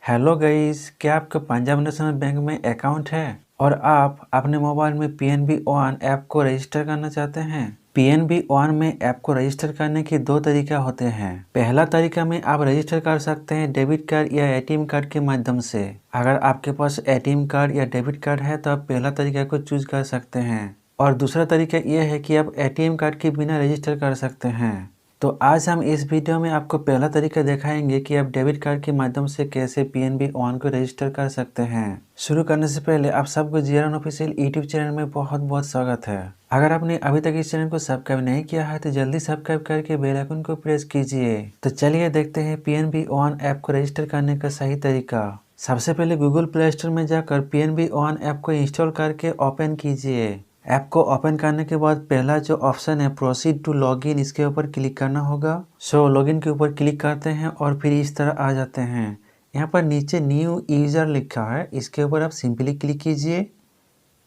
Hello guys, क्या आपका Punjab national bank में अकाउंट है और आप अपने मोबाइल में पीएनबी वन ऐप को रजिस्टर करना चाहते हैं। पीएनबी वन में ऐप को रजिस्टर करने के दो तरीका होते हैं। पहला तरीका में आप रजिस्टर कर सकते हैं डेबिट कार्ड या एटीएम कार्ड के माध्यम से। अगर आपके पास एटीएम कार्ड या डेबिट कार्ड है तो आप पहला तरीका को चूज कर सकते हैं और दूसरा तरीका यह है कि आप एटीएम कार्ड के बिना रजिस्टर कर सकते हैं। तो आज हम इस वीडियो में आपको पहला तरीका दिखाएंगे कि आप डेबिट कार्ड के माध्यम से कैसे पीएनबी वन को रजिस्टर कर सकते हैं। शुरू करने से पहले आप सबको GR1 ऑफिशियल यूट्यूब चैनल में बहुत बहुत स्वागत है। अगर आपने अभी तक इस चैनल को सब्सक्राइब नहीं किया है तो जल्दी सब्सक्राइब करके बेल आइकन को प्रेस कीजिए। तो चलिए देखते हैं पीएनबी वन ऐप को रजिस्टर करने का सही तरीका। सबसे पहले गूगल प्ले स्टोर में जाकर पीएनबी वन ऐप को इंस्टॉल करके ओपन कीजिए। ऐप को ओपन करने के बाद पहला जो ऑप्शन है प्रोसीड टू लॉगिन, इसके ऊपर क्लिक करना होगा। सो लॉगिन के ऊपर क्लिक करते हैं और फिर इस तरह आ जाते हैं। यहाँ पर नीचे न्यू यूज़र लिखा है, इसके ऊपर आप सिंपली क्लिक कीजिए।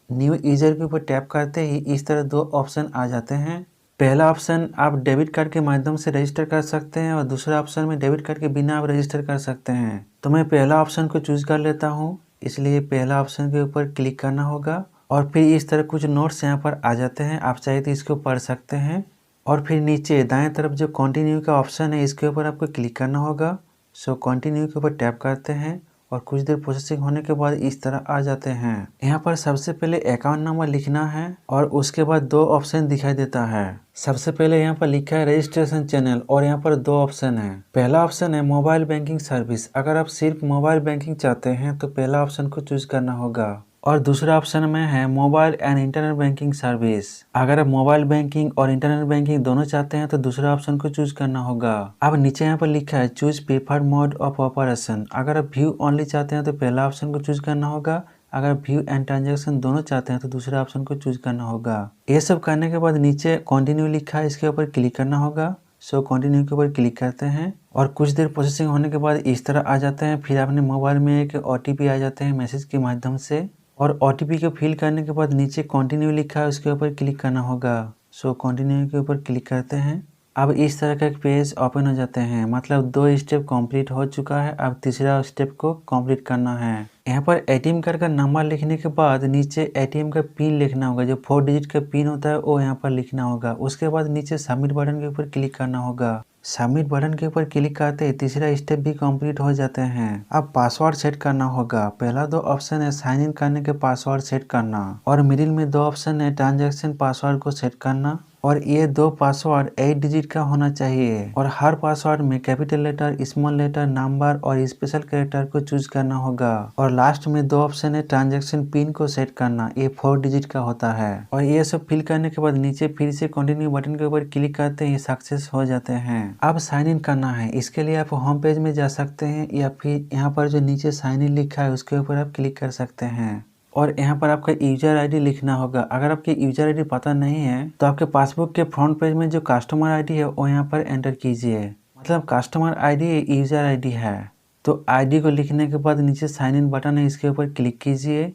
न्यू यूज़र के ऊपर टैप करते ही इस तरह दो ऑप्शन आ जाते हैं। पहला ऑप्शन आप डेबिट कार्ड के माध्यम से रजिस्टर कर सकते हैं और दूसरा ऑप्शन में डेबिट कार्ड के बिना आप रजिस्टर कर सकते हैं। तो मैं पहला ऑप्शन को चूज कर लेता हूँ, इसलिए पहला ऑप्शन के ऊपर क्लिक करना होगा और फिर इस तरह कुछ नोट्स यहाँ पर आ जाते हैं। आप चाहे तो इसको पढ़ सकते हैं और फिर नीचे दाएं तरफ जो कंटिन्यू का ऑप्शन है इसके ऊपर आपको क्लिक करना होगा। सो कंटिन्यू के ऊपर टैप करते हैं और कुछ देर प्रोसेसिंग होने के बाद इस तरह आ जाते हैं। यहाँ पर सबसे पहले अकाउंट नंबर लिखना है और उसके बाद दो ऑप्शन दिखाई देता है। सबसे पहले यहाँ पर लिखा है रजिस्ट्रेशन चैनल और यहाँ पर दो ऑप्शन है। पहला ऑप्शन है मोबाइल बैंकिंग सर्विस। अगर आप सिर्फ मोबाइल बैंकिंग चाहते हैं तो पहला ऑप्शन को चूज करना होगा और दूसरा ऑप्शन में है mobile and internet banking service. अगर आप मोबाइल बैंकिंग और इंटरनेट बैंकिंग दोनों चाहते हैं तो दूसरा ऑप्शन को चूज करना होगा। अब नीचे यहाँ पर लिखा है choose preferred mode of operation. अगर आप व्यू ओनली चाहते हैं तो पहला ऑप्शन को चूज करना होगा। अगर व्यू एंड ट्रांजेक्शन दोनों चाहते हैं तो दूसरा ऑप्शन को चूज करना होगा। ये सब करने के बाद नीचे कंटिन्यू लिखा है, इसके ऊपर क्लिक करना होगा। सो कंटिन्यू के ऊपर क्लिक करते हैं और कुछ देर प्रोसेसिंग होने के बाद इस तरह आ जाते हैं। फिर अपने मोबाइल में एक OTP आ जाते हैं मैसेज के माध्यम से और OTP को फिल करने के बाद नीचे कंटिन्यू लिखा है उसके ऊपर क्लिक करना होगा। सो कंटिन्यू के ऊपर क्लिक करते हैं। अब इस तरह का एक पेज ओपन हो जाते हैं, मतलब दो स्टेप कंप्लीट हो चुका है। अब तीसरा स्टेप को कंप्लीट करना है। यहाँ पर एटीएम कार्ड का नंबर लिखने के बाद नीचे एटीएम का पिन लिखना होगा। जो 4 डिजिट का पिन होता है वो यहाँ पर लिखना होगा। उसके बाद नीचे सबमिट बटन के ऊपर क्लिक करना होगा। सबमिट बटन के ऊपर क्लिक करते ही तीसरा स्टेप भी कंप्लीट हो जाते हैं। अब पासवर्ड सेट करना होगा। पहला दो ऑप्शन है साइन इन करने के पासवर्ड सेट करना और मिडिल में दो ऑप्शन है ट्रांजैक्शन पासवर्ड को सेट करना और ये दो पासवर्ड 8 डिजिट का होना चाहिए और हर पासवर्ड में capital letter, small letter, number और स्पेशल कैरेक्टर को चूज करना होगा और लास्ट में दो ऑप्शन है ट्रांजैक्शन पिन को सेट करना, ये 4 डिजिट का होता है। और ये सब फिल करने के बाद नीचे फिर से कंटिन्यू बटन के ऊपर क्लिक करते ही सक्सेस हो जाते हैं। अब साइन इन करना है, इसके लिए आप होम पेज में जा सकते हैं या फिर यहाँ पर जो नीचे साइन इन लिखा है उसके ऊपर आप क्लिक कर सकते हैं और यहाँ पर आपका यूजर आईडी लिखना होगा। अगर आपके यूजर आईडी पता नहीं है तो आपके पासबुक के फ्रंट पेज में जो कस्टमर आईडी है वो यहाँ पर एंटर कीजिए। मतलब कस्टमर आईडी यूजर आईडी है। तो आईडी को लिखने के बाद नीचे साइन इन बटन है, इसके ऊपर क्लिक कीजिए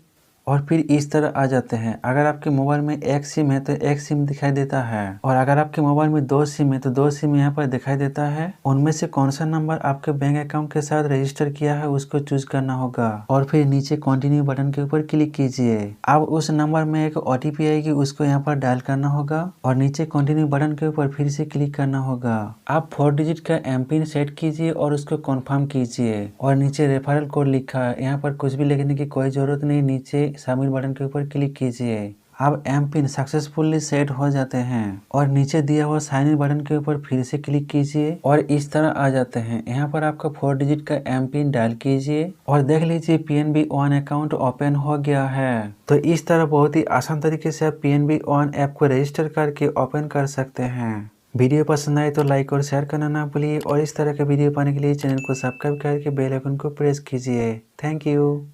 और फिर इस तरह आ जाते हैं। अगर आपके मोबाइल में एक सिम है तो एक सिम दिखाई देता है और अगर आपके मोबाइल में दो सिम है तो दो सिम यहाँ पर दिखाई देता है। उनमें से कौन सा नंबर आपके बैंक अकाउंट के साथ रजिस्टर किया है उसको चूज करना होगा और फिर नीचे कंटिन्यू बटन के ऊपर क्लिक कीजिए। अब उस नंबर में एक OTP आएगी, उसको यहाँ पर डायल करना होगा और नीचे कंटिन्यू बटन के ऊपर फिर से क्लिक करना होगा। आप 4 डिजिट का एमपिन सेट कीजिए और उसको कन्फर्म कीजिए और नीचे रेफरल कोड लिखा है, यहाँ पर कुछ भी लिखने की कोई जरूरत नहीं। नीचे सबमिट बटन के ऊपर क्लिक कीजिए। अब एम पिन सक्सेसफुली सेट हो जाते हैं और नीचे दिया हुआ साइन इन बटन के ऊपर फिर से क्लिक कीजिए और इस तरह आ जाते हैं। यहाँ पर आपका 4 डिजिट का एम पिन डायल कीजिए और देख लीजिए पीएनबी वन अकाउंट ओपन हो गया है। तो इस तरह बहुत ही आसान तरीके से आप पीएनबी वन ऐप को रजिस्टर करके ओपन कर सकते हैं। वीडियो पसंद आए तो लाइक और शेयर करना ना भूलिए और इस तरह का वीडियो पाने के लिए चैनल को सब्सक्राइब करके बेल आइकन को प्रेस कीजिए। Thank you.